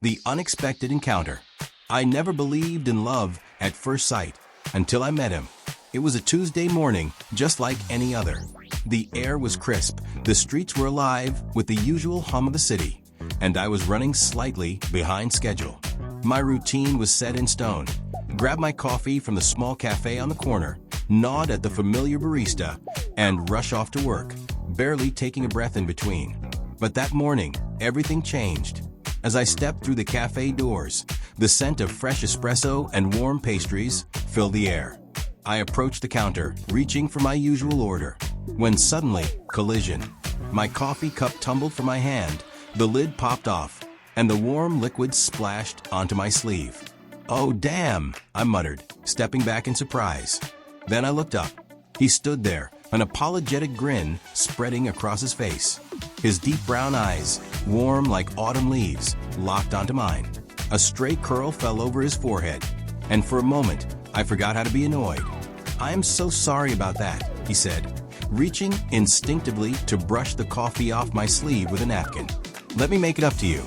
The unexpected encounter. I never believed in love at first sight until I met him. It was a Tuesday morning, just like any other. The air was crisp, the streets were alive with the usual hum of the city, and I was running slightly behind schedule. My routine was set in stone. Grab my coffee from the small cafe on the corner, nod at the familiar barista, and rush off to work, barely taking a breath in between. But that morning, everything changed. As I stepped through the cafe doors, the scent of fresh espresso and warm pastries filled the air. I approached the counter, reaching for my usual order, when suddenly, collision. My coffee cup tumbled from my hand, the lid popped off, and the warm liquid splashed onto my sleeve. "Oh, damn," I muttered, stepping back in surprise. Then I looked up. He stood there, an apologetic grin spreading across his face. His deep brown eyes, warm like autumn leaves, locked onto mine. A stray curl fell over his forehead, and for a moment, I forgot how to be annoyed. "I am so sorry about that," he said, reaching instinctively to brush the coffee off my sleeve with a napkin. "Let me make it up to you."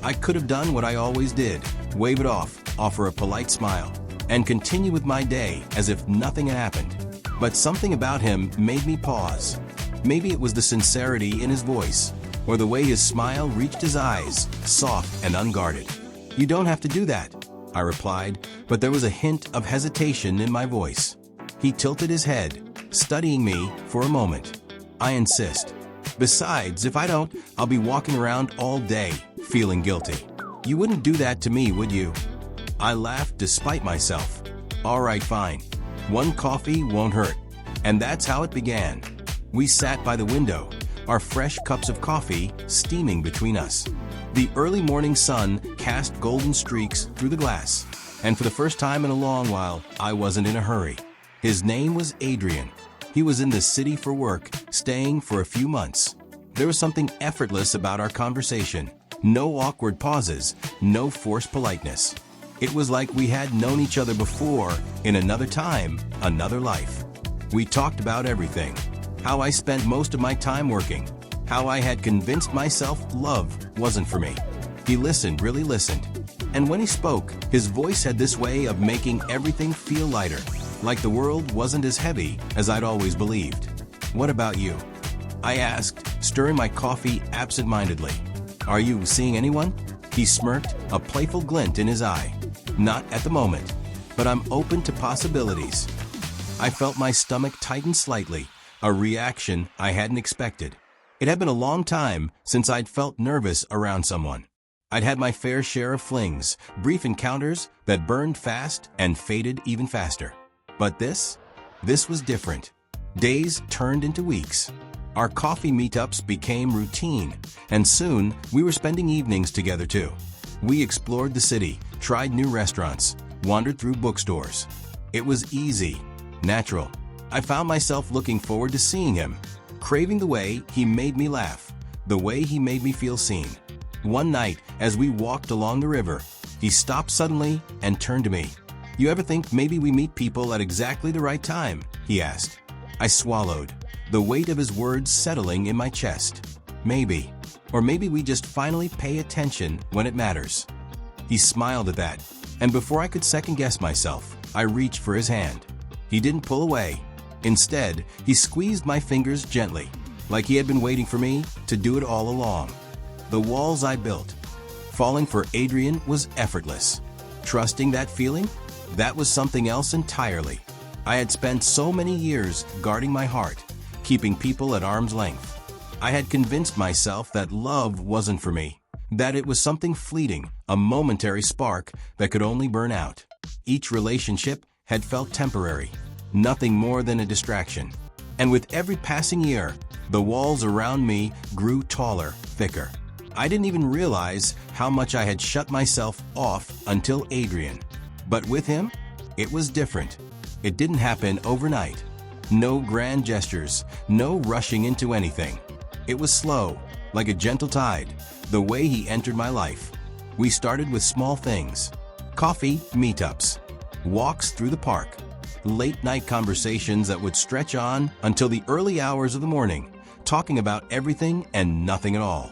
I could have done what I always did, wave it off, offer a polite smile, and continue with my day as if nothing had happened. But something about him made me pause. Maybe it was the sincerity in his voice, or the way his smile reached his eyes, soft and unguarded. "You don't have to do that," I replied, but there was a hint of hesitation in my voice. He tilted his head, studying me for a moment. "I insist. Besides, if I don't, I'll be walking around all day, feeling guilty. You wouldn't do that to me, would you?" I laughed despite myself. "All right, fine. One coffee won't hurt." And that's how it began. We sat by the window, our fresh cups of coffee steaming between us. The early morning sun cast golden streaks through the glass, and for the first time in a long while, I wasn't in a hurry. His name was Adrian. He was in the city for work, staying for a few months. There was something effortless about our conversation. No awkward pauses, no forced politeness. It was like we had known each other before, in another time, another life. We talked about everything. How I spent most of my time working. How I had convinced myself love wasn't for me. He listened, really listened. And when he spoke, his voice had this way of making everything feel lighter, like the world wasn't as heavy as I'd always believed. "What about you?" I asked, stirring my coffee absent-mindedly. "Are you seeing anyone?" He smirked, a playful glint in his eye. "Not at the moment, but I'm open to possibilities." I felt my stomach tighten slightly, a reaction I hadn't expected. It had been a long time since I'd felt nervous around someone. I'd had my fair share of flings, brief encounters that burned fast and faded even faster. But this was different. Days turned into weeks. Our coffee meetups became routine, and soon we were spending evenings together too. We explored the city, tried new restaurants, wandered through bookstores. It was easy, natural. I found myself looking forward to seeing him, craving the way he made me laugh, the way he made me feel seen. One night, as we walked along the river, he stopped suddenly and turned to me. "You ever think maybe we meet people at exactly the right time?" he asked. I swallowed, the weight of his words settling in my chest. Maybe. Or maybe we just finally pay attention when it matters. He smiled at that, and before I could second-guess myself, I reached for his hand. He didn't pull away. Instead, he squeezed my fingers gently, like he had been waiting for me to do it all along. The walls I built. Falling for Adrian was effortless. Trusting that feeling? That was something else entirely. I had spent so many years guarding my heart, keeping people at arm's length. I had convinced myself that love wasn't for me, that it was something fleeting, a momentary spark that could only burn out. Each relationship had felt temporary, nothing more than a distraction. And with every passing year, the walls around me grew taller, thicker. I didn't even realize how much I had shut myself off until Adrian. But with him, it was different. It didn't happen overnight. No grand gestures, no rushing into anything. It was slow, like a gentle tide, the way he entered my life. We started with small things. Coffee meetups, walks through the park, late-night conversations that would stretch on until the early hours of the morning, talking about everything and nothing at all.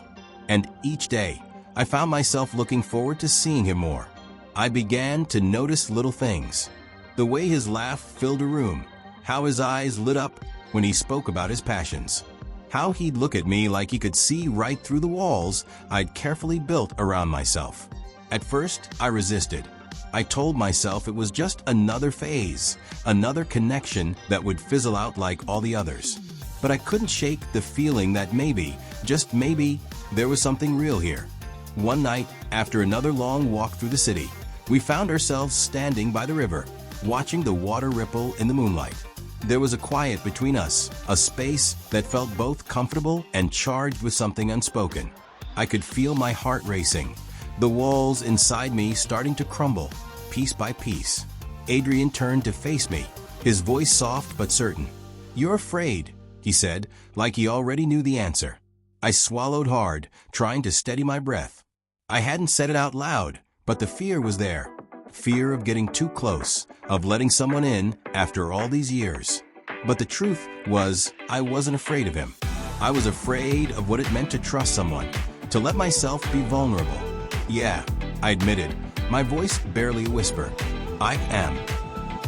And each day, I found myself looking forward to seeing him more. I began to notice little things. The way his laugh filled a room, how his eyes lit up when he spoke about his passions, how he'd look at me like he could see right through the walls I'd carefully built around myself. At first, I resisted. I told myself it was just another phase, another connection that would fizzle out like all the others. But I couldn't shake the feeling that maybe, just maybe, there was something real here. One night, after another long walk through the city, we found ourselves standing by the river, watching the water ripple in the moonlight. There was a quiet between us, a space that felt both comfortable and charged with something unspoken. I could feel my heart racing, the walls inside me starting to crumble, piece by piece. Adrian turned to face me, his voice soft but certain. "You're afraid," he said, like he already knew the answer. I swallowed hard, trying to steady my breath. I hadn't said it out loud, but the fear was there. Fear of getting too close, of letting someone in after all these years. But the truth was, I wasn't afraid of him. I was afraid of what it meant to trust someone, to let myself be vulnerable. "Yeah," I admitted, my voice barely a whisper. "I am."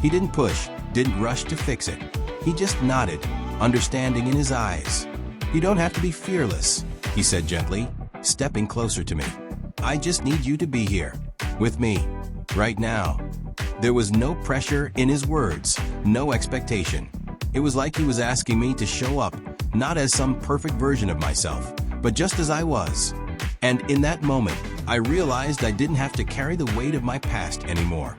He didn't push, didn't rush to fix it. He just nodded, understanding in his eyes. "You don't have to be fearless," he said gently, stepping closer to me. "I just need you to be here, with me, right now." There was no pressure in his words, no expectation. It was like he was asking me to show up, not as some perfect version of myself, but just as I was. And in that moment, I realized I didn't have to carry the weight of my past anymore.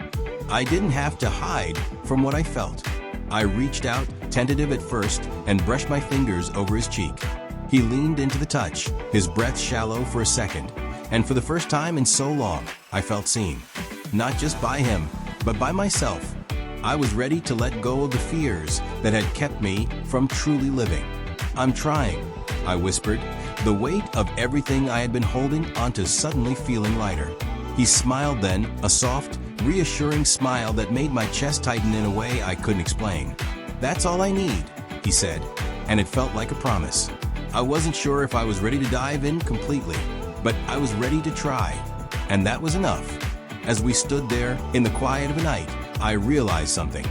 I didn't have to hide from what I felt. I reached out, tentative at first, and brushed my fingers over his cheek. He leaned into the touch, his breath shallow for a second, and for the first time in so long, I felt seen. Not just by him, but by myself. I was ready to let go of the fears that had kept me from truly living. "I'm trying," I whispered, the weight of everything I had been holding onto suddenly feeling lighter. He smiled then, a soft, reassuring smile that made my chest tighten in a way I couldn't explain. "That's all I need," he said, and it felt like a promise. I wasn't sure if I was ready to dive in completely, but I was ready to try, and that was enough. As we stood there, in the quiet of the night, I realized something.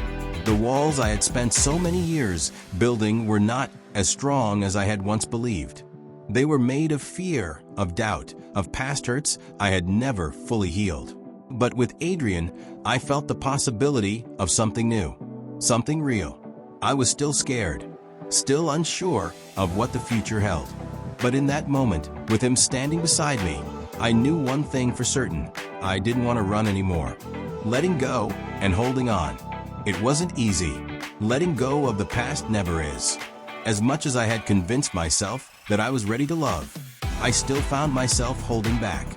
The walls I had spent so many years building were not as strong as I had once believed. They were made of fear, of doubt, of past hurts I had never fully healed. But with Adrian, I felt the possibility of something new, something real. I was still scared, still unsure of what the future held. But in that moment, with him standing beside me, I knew one thing for certain. I didn't want to run anymore. Letting go and holding on. It wasn't easy. Letting go of the past never is. As much as I had convinced myself that I was ready to love, I still found myself holding back.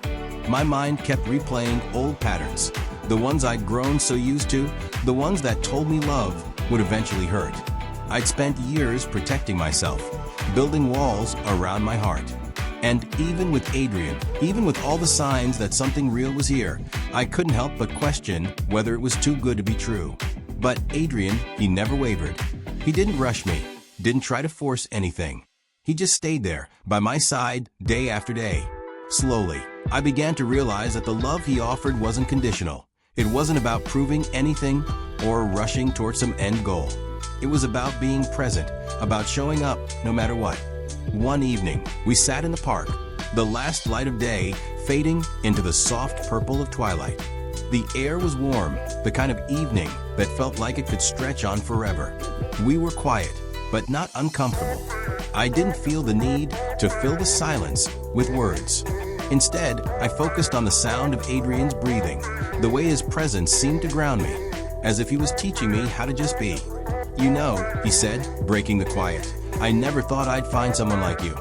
My mind kept replaying old patterns, the ones I'd grown so used to, the ones that told me love would eventually hurt. I'd spent years protecting myself, building walls around my heart. And even with Adrian, even with all the signs that something real was here, I couldn't help but question whether it was too good to be true. But Adrian, he never wavered. He didn't rush me, didn't try to force anything. He just stayed there, by my side, day after day. Slowly, I began to realize that the love he offered wasn't conditional. It wasn't about proving anything or rushing towards some end goal. It was about being present, about showing up no matter what. One evening, we sat in the park, the last light of day fading into the soft purple of twilight. The air was warm, the kind of evening that felt like it could stretch on forever. We were quiet, but not uncomfortable. I didn't feel the need to fill the silence with words. Instead, I focused on the sound of Adrian's breathing, the way his presence seemed to ground me, as if he was teaching me how to just be. "You know," he said, breaking the quiet, "I never thought I'd find someone like you."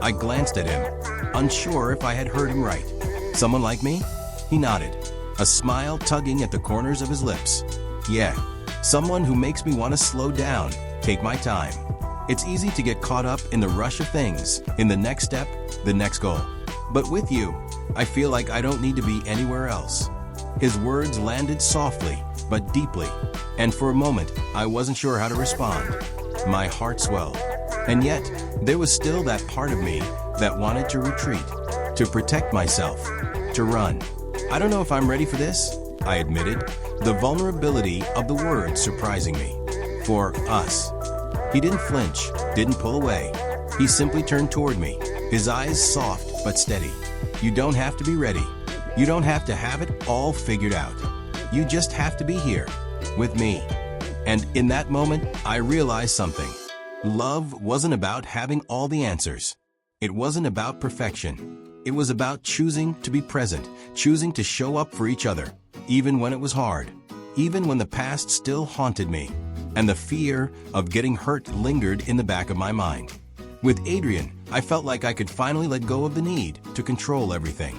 I glanced at him, unsure if I had heard him right. "Someone like me?" He nodded, a smile tugging at the corners of his lips. "Yeah, someone who makes me want to slow down, take my time. It's easy to get caught up in the rush of things, in the next step, the next goal. But with you, I feel like I don't need to be anywhere else." His words landed softly, but deeply, and for a moment, I wasn't sure how to respond. My heart swelled, and yet, there was still that part of me that wanted to retreat. to protect myself, to run. I don't know if I'm ready for this, I admitted, the vulnerability of the words surprising me. For us. He didn't flinch, didn't pull away. He simply turned toward me, his eyes soft but steady. You don't have to be ready. You don't have to have it all figured out. You just have to be here, with me. And in that moment, I realized something. Love wasn't about having all the answers. It wasn't about perfection. It was about choosing to be present, choosing to show up for each other, even when it was hard, even when the past still haunted me, and the fear of getting hurt lingered in the back of my mind. With Adrian, I felt like I could finally let go of the need to control everything.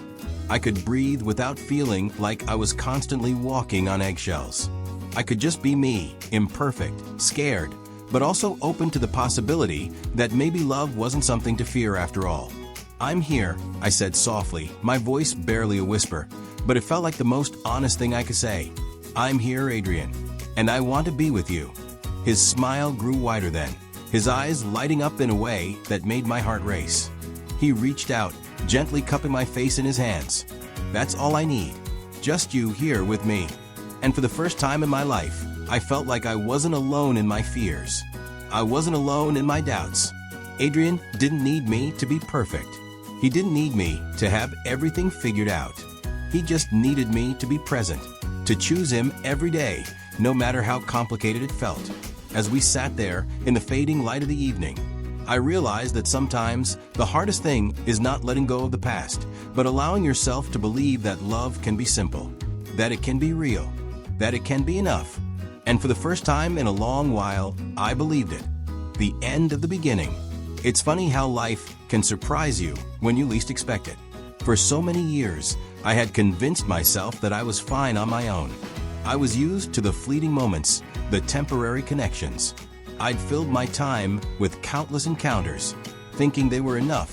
I could breathe without feeling like I was constantly walking on eggshells. I could just be me, imperfect, scared, but also open to the possibility that maybe love wasn't something to fear after all. I'm here, I said softly, my voice barely a whisper, but it felt like the most honest thing I could say. I'm here, Adrian, and I want to be with you. His smile grew wider then, his eyes lighting up in a way that made my heart race. He reached out, gently cupping my face in his hands. That's all I need, just you here with me. And for the first time in my life, I felt like I wasn't alone in my fears. I wasn't alone in my doubts. Adrian didn't need me to be perfect. He didn't need me to have everything figured out. He just needed me to be present, to choose him every day, no matter how complicated it felt. As we sat there in the fading light of the evening, I realized that sometimes the hardest thing is not letting go of the past, but allowing yourself to believe that love can be simple, that it can be real, that it can be enough. And for the first time in a long while, I believed it. The end of the beginning. It's funny how life can surprise you when you least expect it. For so many years, I had convinced myself that I was fine on my own. I was used to the fleeting moments, the temporary connections. I'd filled my time with countless encounters, thinking they were enough,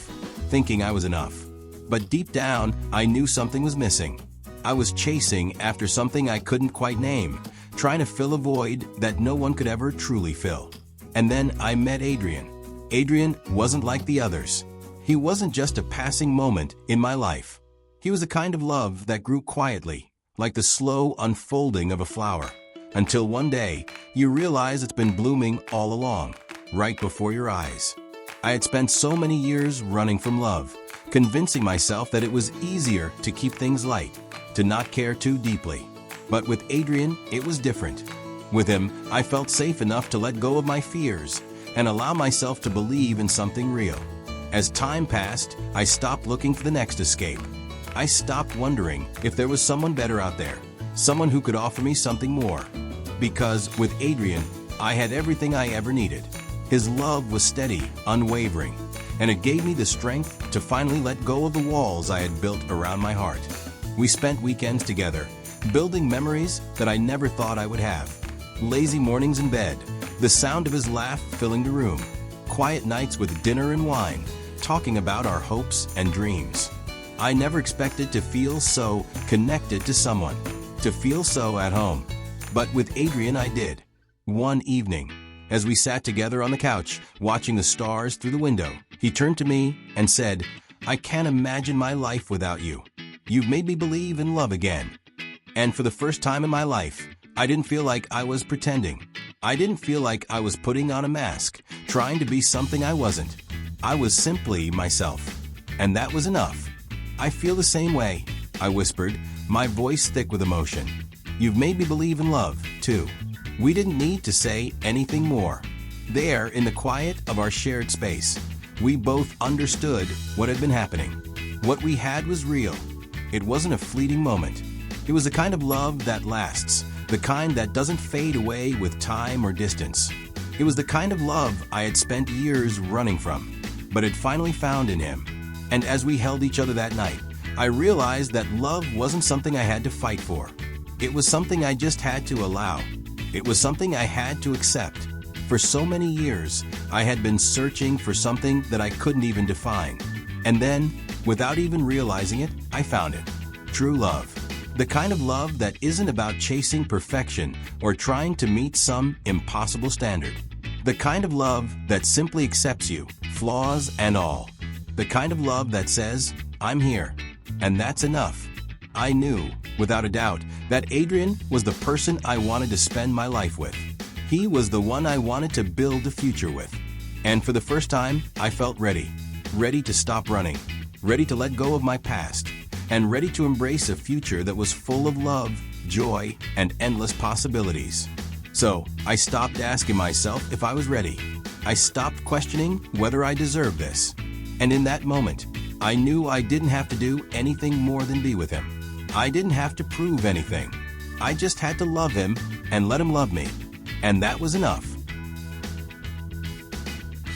thinking I was enough. But deep down, I knew something was missing. I was chasing after something I couldn't quite name, trying to fill a void that no one could ever truly fill. And then I met Adrian. Adrian wasn't like the others. He wasn't just a passing moment in my life. He was the kind of love that grew quietly, like the slow unfolding of a flower, until one day you realize it's been blooming all along, right before your eyes. I had spent so many years running from love, convincing myself that it was easier to keep things light, to not care too deeply. But with Adrian, it was different. With him, I felt safe enough to let go of my fears and allow myself to believe in something real. As time passed, I stopped looking for the next escape. I stopped wondering if there was someone better out there, someone who could offer me something more. Because with Adrian, I had everything I ever needed. His love was steady, unwavering, and it gave me the strength to finally let go of the walls I had built around my heart. We spent weekends together, building memories that I never thought I would have. Lazy mornings in bed, the sound of his laugh filling the room, quiet nights with dinner and wine, talking about our hopes and dreams. I never expected to feel so connected to someone, to feel so at home. But with Adrian I did. One evening, as we sat together on the couch, watching the stars through the window, he turned to me and said, "I can't imagine my life without you. You've made me believe in love again." And for the first time in my life, I didn't feel like I was pretending. I didn't feel like I was putting on a mask, trying to be something I wasn't. I was simply myself. And that was enough. "I feel the same way," I whispered, my voice thick with emotion. "You've made me believe in love, too." We didn't need to say anything more. There, in the quiet of our shared space, we both understood what had been happening. What we had was real. It wasn't a fleeting moment. It was the kind of love that lasts, the kind that doesn't fade away with time or distance. It was the kind of love I had spent years running from, but had finally found in him. And as we held each other that night, I realized that love wasn't something I had to fight for. It was something I just had to allow. It was something I had to accept. For so many years, I had been searching for something that I couldn't even define. And then, without even realizing it, I found it. True love. The kind of love that isn't about chasing perfection or trying to meet some impossible standard. The kind of love that simply accepts you, flaws and all. The kind of love that says, I'm here. And that's enough. I knew, without a doubt, that Adrian was the person I wanted to spend my life with. He was the one I wanted to build a future with. And for the first time, I felt ready. Ready to stop running. Ready to let go of my past. And ready to embrace a future that was full of love, joy, and endless possibilities. So, I stopped asking myself if I was ready. I stopped questioning whether I deserved this. And in that moment, I knew I didn't have to do anything more than be with him. I didn't have to prove anything. I just had to love him and let him love me. And that was enough.